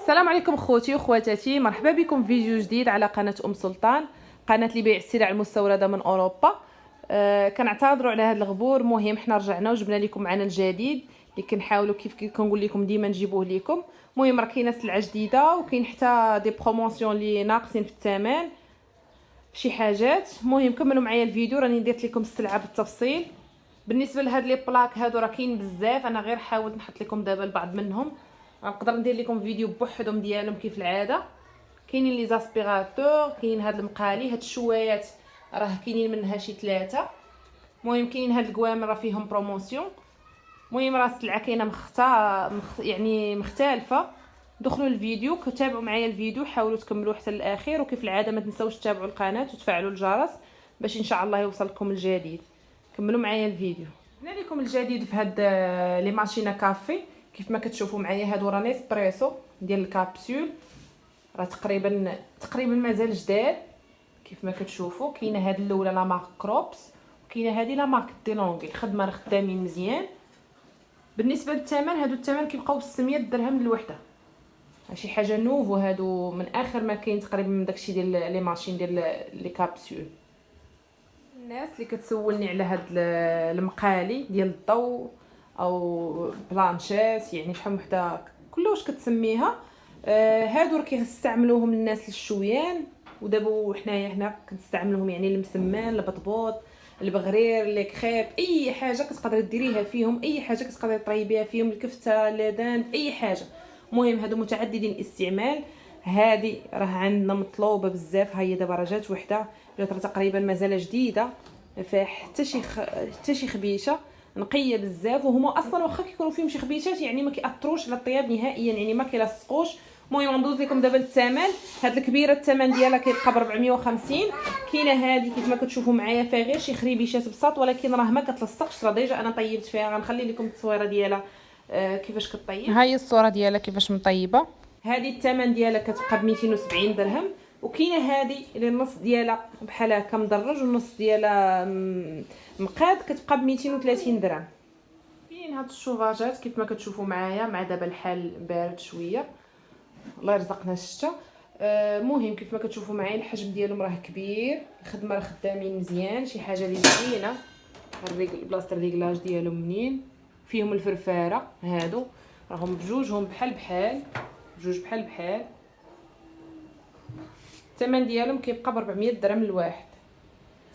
السلام عليكم خوتي وخواتاتي، مرحبا بكم في فيديو جديد على قناه سلطان، قناه لبيع السلع المستورده من اوروبا. كنعتذروا على هذا الغبور. مهم حنا رجعنا وجبنا لكم معنا الجديد اللي كنحاولوا كيف كنقول لكم ديما نجيبوه لكم. المهم راه كاينه سلعه جديده وكاين حتى دي بروموسيون اللي ناقصين في الثمن شي حاجات. المهم كملوا معايا الفيديو، راني درت لكم السلعه بالتفصيل. بالنسبه لهاد لي بلاك هادو راه كاين بزاف، انا غير حاولت نحط لكم دابا البعض منهم، غنقدر ندير لكم فيديو بوحدهم ديالهم كيف العاده. كاينين لي زاسبيراتور، كاين هاد المقالي، هاد الشوايات راه كاينين منها شي 3. المهم كاين هاد القوامر راه فيهم بروموسيون. المهم راه السلعه كاينه يعني مختلفه. دخلوا الفيديو، تابعوا معايا الفيديو، حاولوا تكملوه حتى الاخير، وكيف العاده ما تنساوش تتابعوا القناه وتفعلوا الجرس باش ان شاء الله يوصلكم الجديد. كملوا معايا الفيديو. هنا لكم الجديد في هاد لي ماشينا كافي. كيف ما كتشوفوا معايا هادو راه نيسبريسو ديال الكابسول، راه تقريبا مازال جداد. كيف ما كتشوفوا كاينه هاد الاولى لا مارك كروبس، وكاينه هادي لا مارك ديلونغي. الخدمه راه خدامين مزيان. بالنسبه للثمن، هادو الثمن كيبقاو 600 درهم الوحده، شي حاجه نوفو. هادو من اخر ما كاين تقريبا من داكشي ديال لي ماشين ديال لي كابسول. الناس اللي كتسولني على هاد المقالي ديال الضوء او بلانشيت، يعني شحال وحده كلش كتسميها، هادو راه كيستعملوهم الناس للشويان. ودابا حنايا هنا كنستعملوهم يعني المسمان، البطبوط، البغرير، لي كريب، اي حاجه كتقدري ديريها فيهم، اي حاجه كتقدري طريبيها فيهم، الكفته، لادان، اي حاجه. المهم هادو متعددين الاستعمال. هادي راه عندنا مطلوبه بزاف، ها هي دابا راه جات وحده اللي راه تقريبا مازال جديده، فيها حتى شي خبيشه نقيه بزاف. وهما اصلا واخا كيكونوا فيهم شي خبيشات يعني ما كيأثروش على الطياب نهائيا، يعني ما كيلصقوش. المهم غندوز لكم دابا الثمن. هاد الكبيره الثمن ديالها كيبقى ب 450. كاينه هادي كيف ما كتشوفوا معايا فيها غير شي خريبيشات بساط، ولكن راه ما كتلصقش، راه ديجا انا طيبت فيها. غنخلي لكم التصويره ديالها كيفاش كطيب. ها هي الصوره ديالها كيفاش مطيبه. هذه الثمن ديالها كتبقى ب 270 درهم. وكاينه هذه اللي النص ديالها بحال هكا مدرج والنص ديالها مقاد، كتبقى ب 230 درهم. كاين هاد الشوفاجات كيف ما كتشوفوا معايا، مع دابا الحال بارد شويه، الله يرزقنا الشتا. مهم كيف ما كتشوفوا معايا الحجم ديالهم راه كبير، الخدمه راه خدامين مزيان، شي حاجه اللي زوينه. بلاصه الريغلاج ديالهم منين، فيهم الفرفاره هادو راهم بجوجهم بحال بحال. الثمن ديالهم كيبقى ب 400 درهم الواحد.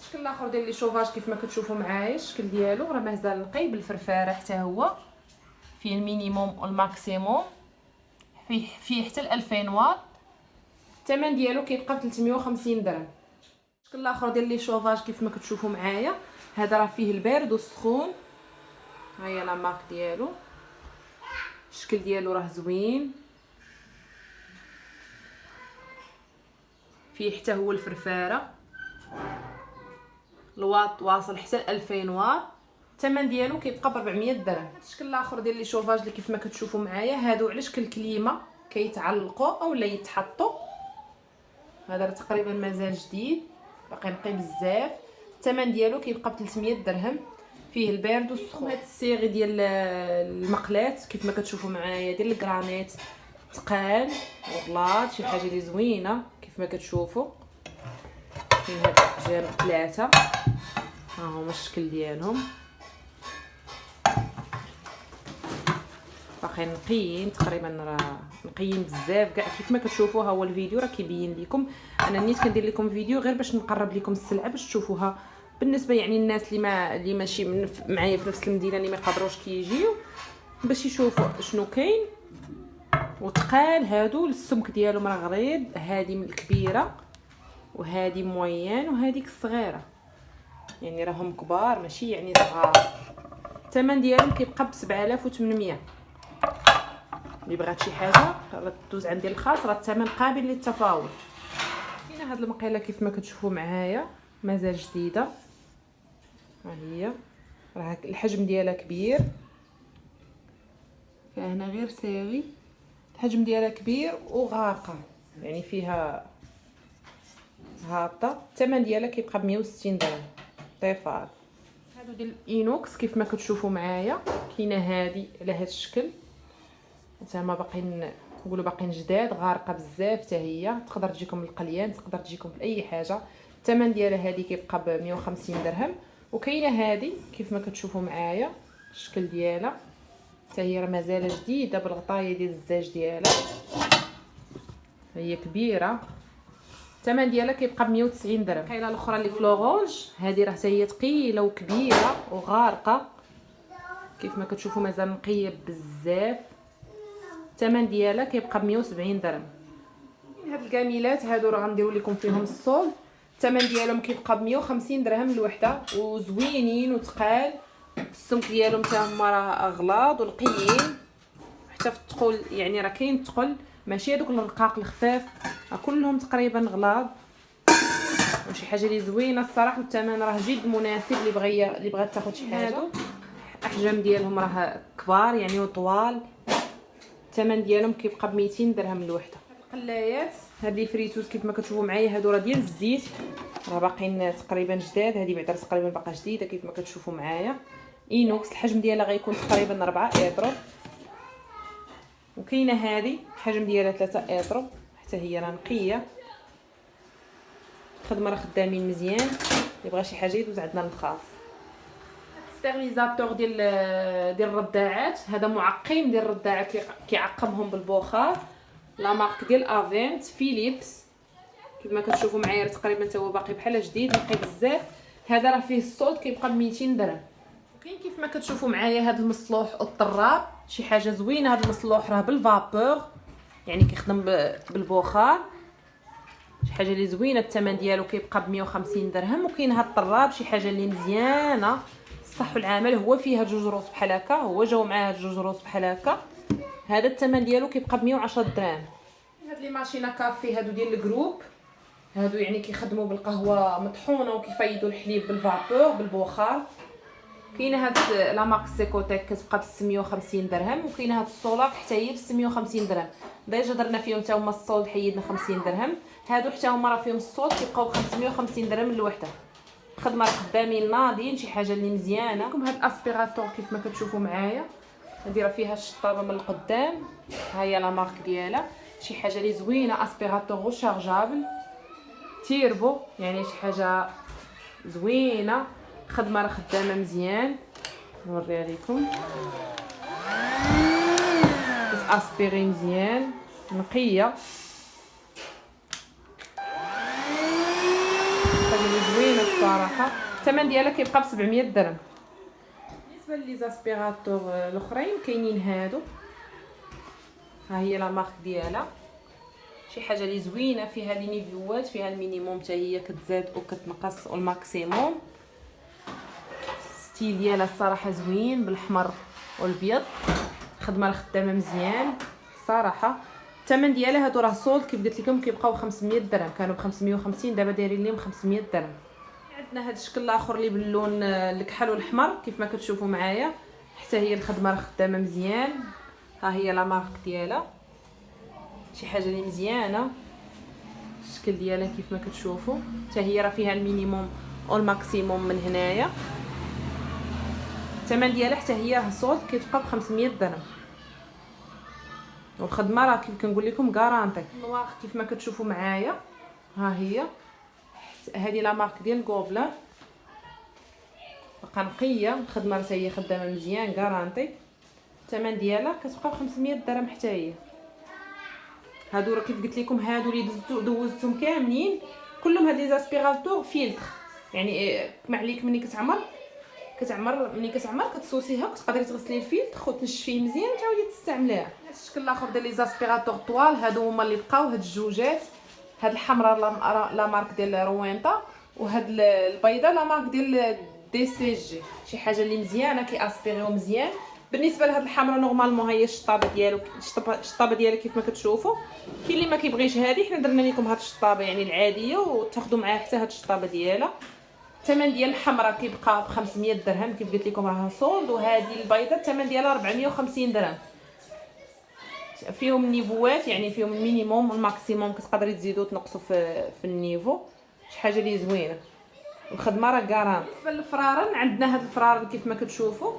الشكل الاخر ديال لي شوفاج كيف ما كتشوفوا معايا، الشكل ديالو راه مازال نقي بالفرفاره، حتى هو فيه المينيموم والماكسيموم، فيه حتى 2000 واط. الثمن ديالو كيبقى ب 350 درهم. الشكل الاخر ديال لي شوفاج كيف ما كتشوفوا معايا، هذا راه فيه البارد والسخون. ها هي لا مارك ديالو، الشكل ديالو راه زوين، فيه حتى هو الفرفاره، الواط واصل حتى 2000 واط. الثمن ديالو كيبقى ب 400 درهم. الشكل الاخر ديال لي شوفاج اللي كيف ما كتشوفوا معايا، هادو على شكل كليمه كيتعلقوا اولا يتحطوا. هذا راه تقريبا مازال جديد، باقي نقي بزاف. الثمن ديالو كيبقى ب 300 درهم، فيه البارد والسخون. هاد السيغي ديال المقلات كيف ما كتشوفوا معايا ديال الكرانيت، ثقال وبلاط، شي حاجه اللي زوينه كيف ما كتشوفوا. كاين هاد الجام 3، ها هما الشكل ديالهم، باقيين نقيين تقريبا، راه نقيين بزاف كاع. كيف ما كتشوفوا ها هو الفيديو راه كيبين لكم. انا نيت كندير لكم فيديو غير باش نقرب لكم السلعه باش تشوفوها. بالنسبه يعني الناس اللي ماشي معايا في نفس المدينه، اللي ما يقدروش كيجيو باش يشوفوا شنو كاين. وثقال هادو السمك ديالهم راه غليظ، هذه الكبيره وهذه موين وهذيك الصغيره، يعني راهم كبار ماشي يعني صغار. الثمن ديالهم كيبقى ب 7800. اللي بغات شي حاجه راه دوز عندي الخاص، راه الثمن قابل للتفاوض. كاينه هاد المقيله كيف ما كتشوفوا معايا مازال جديده، ها هي راه الحجم ديالها كبير، فهنا غير ساغي، الحجم ديالها كبير وغاقه، يعني فيها هابطه. الثمن ديالها كيبقى ب 160 درهم طيفار. هادو ديال الاينوكس كيف ما كتشوفوا معايا، كاينه هادي على هاد الشكل، زعما باقيين نقولوا باقيين جداد، غارقه بزاف حتى هي، تقدر تجيكم للقليان، تقدر تجيكم في اي حاجه. الثمن ديالها هذه كيبقى ب 150 درهم. وكاينه هذه كيف ما كتشوفوا معايا الشكل ديالها، حتى هي راه مازال جديده بالغطايه ديال الزاج ديالها، هي كبيره. الثمن ديالها كيبقى ب 190 درهم. كاينه الاخرى اللي في لورانج، هذه راه حتى هي ثقيله وكبيره وغارقه، كيف ما كتشوفوا مازال نقيه بزاف. الثمن ديالها كيبقى ب 170 درهم. هاد الكاميلات هادو راه غنديروا لكم فيهم الصول، الثمن ديالهم كيبقى ب 150 درهم الوحده، وزوينين وثقال. السمك ديالهم حتى هما راه اغلاظ ونقيين، حتى في الثقل يعني راه كاين الثقل، ماشي هذوك الرقاق الخفاف، كلهم تقريبا غلاظ وشي حاجه اللي زوينه الصراحه. والثمن راه جد مناسب اللي بغات تاخذ شي حاجه. الاحجام ديالهم راه كبار يعني وطوال. الثمن ديالهم كيبقى ب 200 درهم الوحده. القلايات هاد لي فريتوس كيف ما كتشوفوا معايا هادو راه ديال الزيت، راه باقيين تقريبا جداد، هذه بعدا تقريبا باقا جديده كيف ما كتشوفوا معايا. اينوكس الحجم ديالها غيكون تقريبا 4 اطرو. وكاينه هذه الحجم ديالها 3 اطرو، حتى هي راه نقيه، الخدمه راه خدامين مزيان. اللي بغى شي حاجه يدوز عندنا الخاص. ستيريليزاتور ديال الرداعات، هذا معقم ديال الرداعات كيعقمهم بالبخار، لا مارك ديال افينت فيليبس. كيف ما كتشوفوا معايا تقريبا حتى هو باقي بحال جديد، نقي بزاف. هذا راه فيه الصوت كيبقى ب 200 درهم. وكاين كيف ما كتشوفوا معايا هذا المصلوح الطراب، شي حاجه زوينه. هذا المصلوح راه بالفابور يعني كيخدم بالبخار، شي حاجه اللي زوينه. الثمن ديالو كيبقى ب 150 درهم. وكاين هذا الطراب شي حاجه اللي مزيانه الصح والعمل، هو فيها جوج روس بحال هكا، هو جاو معاه جوج روس بحال هكا. هذا الثمن ديالو كيبقى ب 110 درهم. هاد لي ماشينا كافي هادو ديال الجروب، هادو يعني كيخدموا بالقهوه مطحونه وكيفيدوا الحليب بالفابور بالبخار. كاينه هاد لا مارك سيكوتيك كتبقى ب 650 درهم. وكاينه هاد الصولاك حتى هي ب 650 درهم. ديجا درنا فيهم حتى هما الصول حيدنا 50 درهم. هادو حتى هما راه فيهم الصول كيبقاو ب 550 درهم الوحده. الخدمه راه خدامين ناضين، شي حاجه اللي مزيانه. لكم هاد الاسبيراتور كيف ما كتشوفوا معايا، هادي راه فيها الشطابه من القدام، ها هي لا مارك ديالها، شي حاجه اللي زوينه. اسبيراتور ريشارجابل تيربو، يعني شي حاجه زوينه، خدمه راه خدامه مزيان. نوريها لكم، اسبيري مزيان نقيه، حاجه زوينه الصراحه. الثمن ديالها كيبقى ب 700 درهم. بالنسبه لي زاسبيراتور الاخرين كاينين هادو، ها هي لا مارك ديالها، شي حاجه اللي زوينه، فيها لي نيفيوات، فيها المينيموم حتى هي كتزاد وكتنقص والماكسيموم. ستيل ديالها الصراحه زوين بالاحمر والابيض، الخدمه راه خدامه مزيان صراحه. الثمن ديالها هادو راه صولد كيف قلت لكم كيبقاو 500 درهم، كانوا ب 550 دابا دايرين لهم 500 درهم. عندنا هاد الشكل الاخر اللي باللون الكحل والاحمر كيف ما كتشوفوا معايا، حتى هي الخدمه راه خدامه مزيان. ها هي لا مارك ديالها، شي حاجه اللي مزيانه. الشكل ديالها كيف ما كتشوفوا، حتى هي راه فيها المينيموم والماكسيموم من هنايا. الثمن ديالها حتى هي راه صولد كتبقى ب 500 درهم. والخدمه راه كيف كنقول لكم غارانتي. النواغ كيف ما كتشوفوا معايا، ها هي هذه لا مارك ديال غوبلان، باقا نقيه، الخدمه راه هي خدامه مزيان غارانتي. الثمن ديالها كتبقى ب 500 درهم حتى هي. هادو راه كيف قلت لكم، هادو اللي دوزتهم كاملين كلهم هاد لي زاسبيراتور فيلتر، يعني ما عليك ملي ملي كتعمر كتصوصيها وتقدري تغسلي الفيلتر وتنشفيه مزيان وتعاودي تستعمليها. هاد الشكل الاخر ديال لي زاسبيراتور طوال، هادو هما اللي بقاو، هاد الجوجات، هاد الحمراء لا مارك ديال روينتا، وهاد البيضاء لا مارك ديال دي سي جي، شي حاجه اللي مزيانه كياسبيريو مزيان. بالنسبه لهاد الحمراء نورمالمون هي الشطابه ديالو، الشطابه ديالها كيف ما كتشوفوا. كاين اللي ما كيبغيش هذه، حنا درنا لكم هاد الشطابه يعني العاديه وتاخذوا معاها حتى هاد الشطابه ديالها. الثمن ديال الحمراء كيبقى ب 500 درهم كيف قلت لكم راها صولد. وهذه البيضاء الثمن ديالها 450 درهم. فيهم النيفوات يعني فيهم المينيموم والماكسيموم، كتقدري تزيدوا وتنقصوا في النيفو، شي حاجه اللي زوينه. الخدمه راه كاران. بالنسبه للفرارن عندنا هاد الفرارن كيف ما كتشوفوا،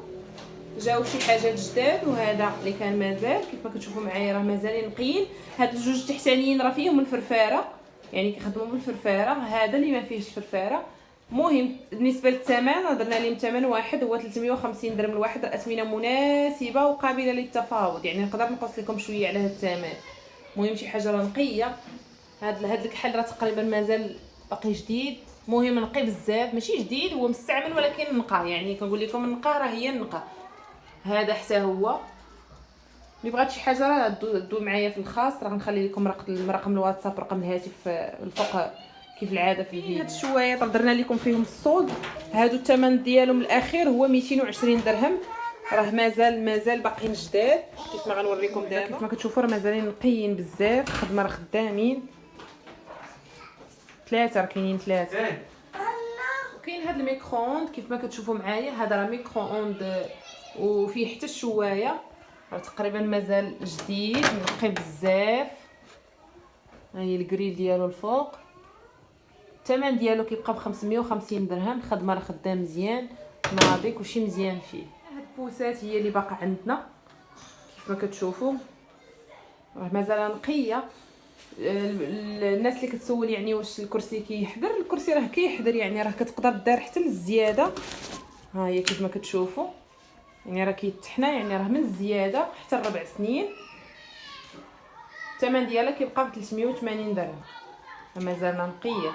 جاو شي حاجات جداد، وهذا اللي كان مازال كيف ما كتشوفوا معايا راه مازالين نقيين. هاد الجوج تحتانيين راه فيهم الفرفاره، يعني كيخدموا بالفرفاره. هذا اللي ما فيهش فرفاره. مهم بالنسبه للثمن درنا لهم ثمن واحد هو 350 درهم الواحد. الاثمنه مناسبه وقابله للتفاوض، يعني نقدر نقص لكم شويه على هذا الثمن. مهم شي حاجه راه نقيه. هاد الكحل راه تقريبا مازال باقي جديد. مهم نقي بزاف، ماشي جديد هو مستعمل ولكن نقى، يعني كنقول لكم النقى راه هي النقى. هذا حتى هو اللي بغات شي حاجه راه دو معايا في الخاص، راه غنخلي لكم رقم الواتساب، رقم الهاتف الفوق كيف العاده في الفيديو. هاد الشوايط درنا لكم فيهم الصوت. هادو الثمن ديالهم الاخير هو 220 درهم. راه مازال باقيين جداد كيف ما غنوريكم دابا. كيف ما كتشوفوا راه مازالين نقيين بزاف، خدمه راه خدامين. ثلاثه راه كاينين ثلاثه. وكاين هاد الميكرووند كيف ما كتشوفوا معايا، هذا راه ميكرووند وفيه حتى الشوايه. راه تقريبا مازال جديد نقي بزاف. ها هي الكريل ديالو الفوق. الثمن ديالو كيبقى ب 550 درهم. الخدمه راه خدام مزيان ناضيك وشي مزيان فيه. هاد البوسات هي اللي باقا عندنا كيف ما كتشوفوا راه مازال نقيه. الناس اللي كتسول يعني واش الكرسي كيحضر، الكرسي راه كيحضر، يعني راه كتقدر دار حتى للزياده. ها هي كيف ما كتشوفوا يعني راه كيتحنى، يعني راه من الزياده حتى ل4 سنين. الثمن ديالها كيبقى ب 380 درهم. مازال نقيه.